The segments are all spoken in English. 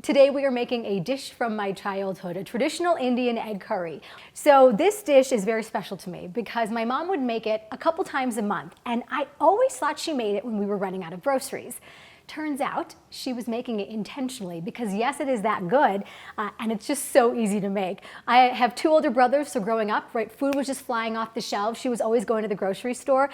Today we are making a dish from my childhood, a traditional Indian egg curry. So this dish is very special to me because my mom would make it a couple times a month, and I always thought she made it when we were running out of groceries. Turns out she was making it intentionally because yes, it is that good, and it's just so easy to make. I have two older brothers, so growing up, right, food was just flying off the shelves. She was always going to the grocery store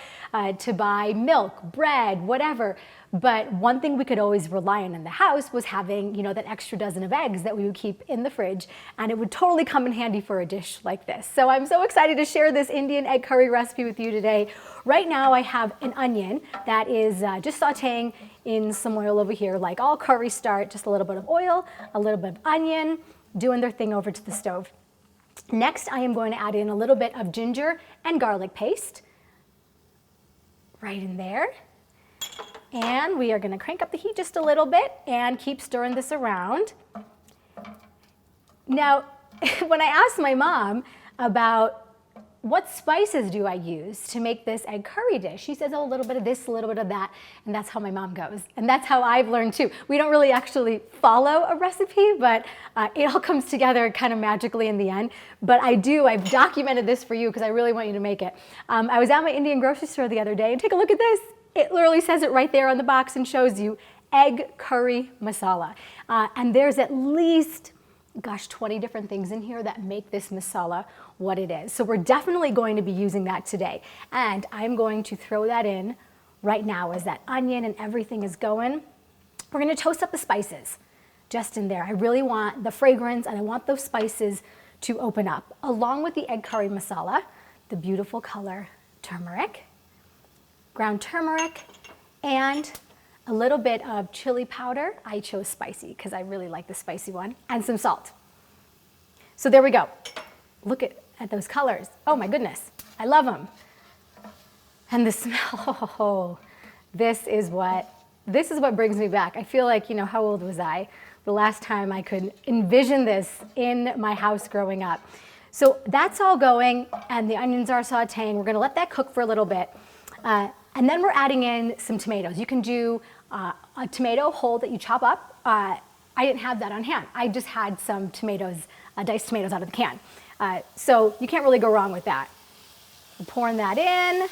to buy milk, bread, whatever. But one thing we could always rely on in the house was having, you know, that extra dozen of eggs that we would keep in the fridge, and it would totally come in handy for a dish like this. So I'm so excited to share this Indian egg curry recipe with you today. Right now I have an onion that is just sauteing in some oil over here, like all curries start, just a little bit of oil, a little bit of onion, doing their thing over to the stove. Next, I am going to add in a little bit of ginger and garlic paste, right in there. And we are going to crank up the heat just a little bit and keep stirring this around. Now, when I asked my mom about what spices do I use to make this egg curry dish, she says, oh, a little bit of this, a little bit of that, and that's how my mom goes. And that's how I've learned too. We don't really actually follow a recipe, but it all comes together kind of magically in the end. But I've documented this for you because I really want you to make it. I was at my Indian grocery store the other day, and take a look at this. It literally says it right there on the box and shows you egg curry masala. And there's at least, gosh, 20 different things in here that make this masala what it is. So we're definitely going to be using that today. And I'm going to throw that in right now as that onion and everything is going. We're going to toast up the spices just in there. I really want the fragrance and I want those spices to open up. Along with the egg curry masala, the beautiful color turmeric, ground turmeric, and a little bit of chili powder. I chose spicy because I really like the spicy one, and some salt. So there we go. Look at those colors. Oh my goodness, I love them. And the smell, oh, this is what brings me back. I feel like, you know, how old was I? The last time I could envision this in my house growing up. So that's all going, and the onions are sauteing. We're gonna let that cook for a little bit. And then we're adding in some tomatoes. You can do a tomato whole that you chop up. I didn't have that on hand. I just had some tomatoes, diced tomatoes out of the can. So you can't really go wrong with that. I'm pouring that in.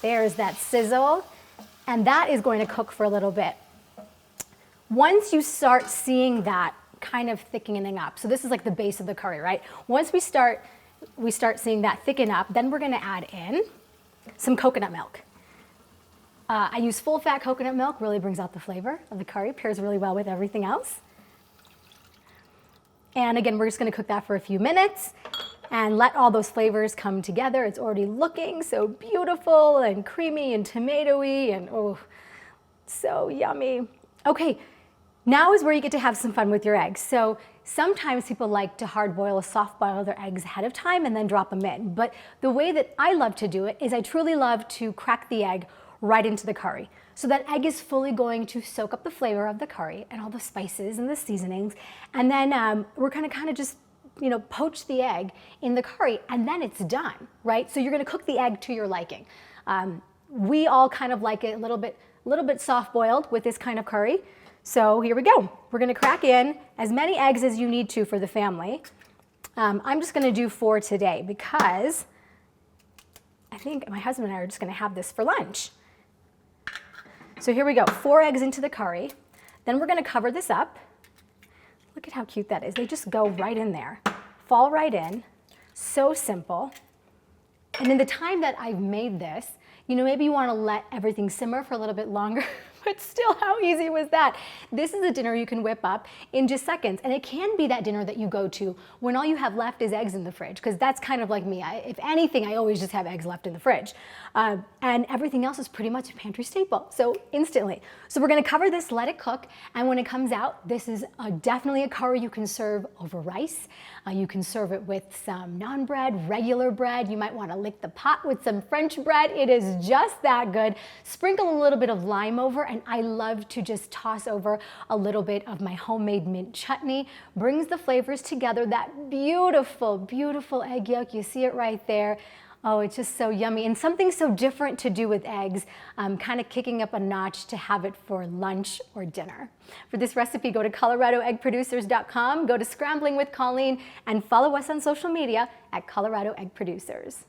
There's that sizzle. And that is going to cook for a little bit. Once you start seeing that kind of thickening up, so this is like the base of the curry, right? Once we start seeing that thicken up, then we're gonna add in some coconut milk. I use full fat coconut milk, really brings out the flavor of the curry, pairs really well with everything else. And again, we're just gonna cook that for a few minutes and let all those flavors come together. It's already looking so beautiful and creamy and tomatoey and oh, so yummy. Okay, now is where you get to have some fun with your eggs. So sometimes people like to hard boil or soft boil their eggs ahead of time and then drop them in. But the way that I love to do it is I truly love to crack the egg right into the curry. So that egg is fully going to soak up the flavor of the curry and all the spices and the seasonings. And then we're gonna kind of just, you know, poach the egg in the curry and then it's done, right? So you're gonna cook the egg to your liking. We all kind of like it a little bit soft boiled with this kind of curry. So here we go. We're gonna crack in as many eggs as you need to for the family. I'm just gonna do 4 today because I think my husband and I are just gonna have this for lunch. So here we go, 4 eggs into the curry. Then we're gonna cover this up. Look at how cute that is. They just go right in there, fall right in. So simple. And in the time that I've made this, you know, maybe you wanna let everything simmer for a little bit longer, but still, how easy was that? This is a dinner you can whip up in just seconds. And it can be that dinner that you go to when all you have left is eggs in the fridge, because that's kind of like me. If anything, I always just have eggs left in the fridge. And everything else is pretty much a pantry staple, so instantly. So we're gonna cover this, let it cook, and when it comes out, this is definitely a curry you can serve over rice. You can serve it with some naan bread, regular bread. You might wanna lick the pot with some French bread. It is just that good. Sprinkle a little bit of lime over, and I love to just toss over a little bit of my homemade mint chutney. Brings the flavors together. That beautiful, beautiful egg yolk, you see it right there. Oh, it's just so yummy, and something so different to do with eggs, kind of kicking up a notch to have it for lunch or dinner. For this recipe, go to coloradoeggproducers.com, go to Scrambling with Colleen, and follow us on social media at Colorado Egg Producers.